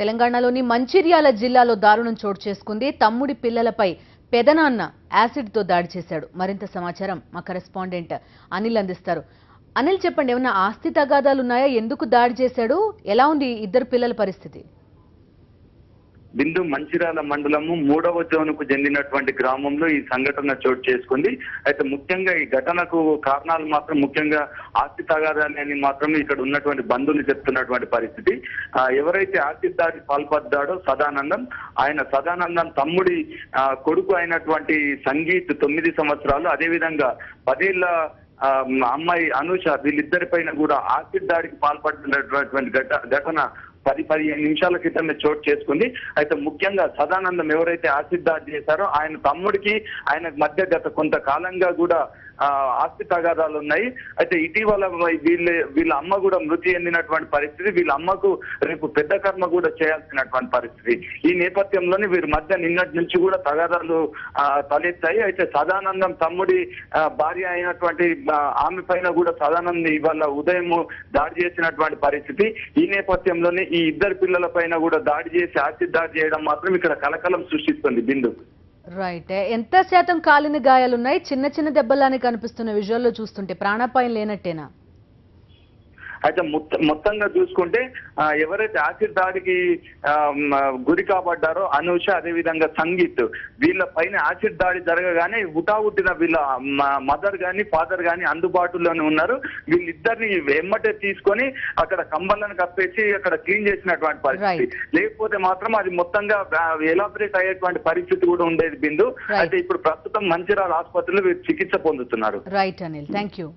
తెలంగాణలోని మంచిర్యాల జిల్లాలో దారుణం చోటు చేసుకుంది. తమ్ముడి పిల్లలపై పెదనాన్న యాసిడ్తో దాడి చేశాడు. మరింత సమాచారం మా కరెస్పాండెంట్ అనిల్ అందిస్తారు. అనిల్, చెప్పండి, ఏమన్నా ఆస్తి తగాదాలు ఉన్నాయా? ఎందుకు దాడి చేశాడు? ఎలా ఉంది ఇద్దరు పిల్లల పరిస్థితి? బిందు మంచిర్యాల మండలము 3వ జోన్కు చెందినటువంటి గ్రామంలో ఈ సంఘటన చోటు చేసుకుంది. అయితే ముఖ్యంగా ఈ ఘటనకు కారణాలు మాత్రం ముఖ్యంగా ఆస్తి తగాదాలని మాత్రం ఇక్కడ ఉన్నటువంటి బంధువులు చెప్తున్నటువంటి పరిస్థితి. ఎవరైతే ఆస్తి దాడి పాల్పడ్డాడో సదానందం తమ్ముడి కొడుకు అయినటువంటి సంగీత్ 9 సంవత్సరాలు, అదేవిధంగా 10 ఏళ్ల అమ్మాయి అనూష, వీళ్ళిద్దరి పైన కూడా ఆసిడ్ దాడికి పాల్పడుతున్నటువంటి ఘటన 10-15 నిమిషాల క్రితమే చోటు చేసుకుంది. అయితే ముఖ్యంగా సదానందం ఎవరైతే ఆసిడ్ దాడి చేశారో ఆయన తమ్ముడికి ఆయనకు మధ్య గత కొంతకాలంగా కూడా ఆస్తి తగాదాలు ఉన్నాయి. అయితే ఇటీవల వీళ్ళ అమ్మ కూడా మృతి చెందినటువంటి పరిస్థితి. వీళ్ళ అమ్మకు రేపు పెద్ద కర్మ కూడా చేయాల్సినటువంటి పరిస్థితి. ఈ నేపథ్యంలోనే వీరి మధ్య నిన్నటి నుంచి కూడా తగాదాలు తలెత్తాయి. అయితే సదానందం తమ్ముడి భార్య అయినటువంటి ఆమె పైన కూడా సదానందం ఇవాళ ఉదయం దాడి చేసినటువంటి పరిస్థితి. ఈ నేపథ్యంలోనే ఈ ఇద్దరు పిల్లల పైన కూడా దాడి చేసి ఆసిడ్ దాడి చేయడం మాత్రం ఇక్కడ కలకలం సృష్టిస్తుంది. బిందు, రైట్. ఎంత శాతం కాలిన గాయాలున్నాయి? చిన్న చిన్న దెబ్బలానే కనిపిస్తున్న విజువల్లో చూస్తుంటే ప్రాణాపాయం లేనట్టేనా? అయితే మొత్తంగా చూసుకుంటే ఎవరైతే ఆసిడ్ దాడికి గురి కాబడ్డారో అనూష, అదేవిధంగా సంగీత్, వీళ్ళ పైన ఆసిడ్ దాడి జరగగానే హుటాహుటిన వీళ్ళ మదర్ గాని ఫాదర్ గాని అందుబాటులోనే ఉన్నారు. వీళ్ళిద్దరిని ఎమ్మటే తీసుకొని అక్కడ కంబళ్ళను కప్పేసి అక్కడ క్లీన్ చేసినటువంటి పరిస్థితి. లేకపోతే మాత్రం అది మొత్తంగా ఎలాబరేట్ అయ్యేటువంటి పరిస్థితి కూడా ఉండేది. బిందు, అయితే ఇప్పుడు ప్రస్తుతం మంచిర్యాల ఆసుపత్రిలో చికిత్స పొందుతున్నారు. Right Anil, thank you.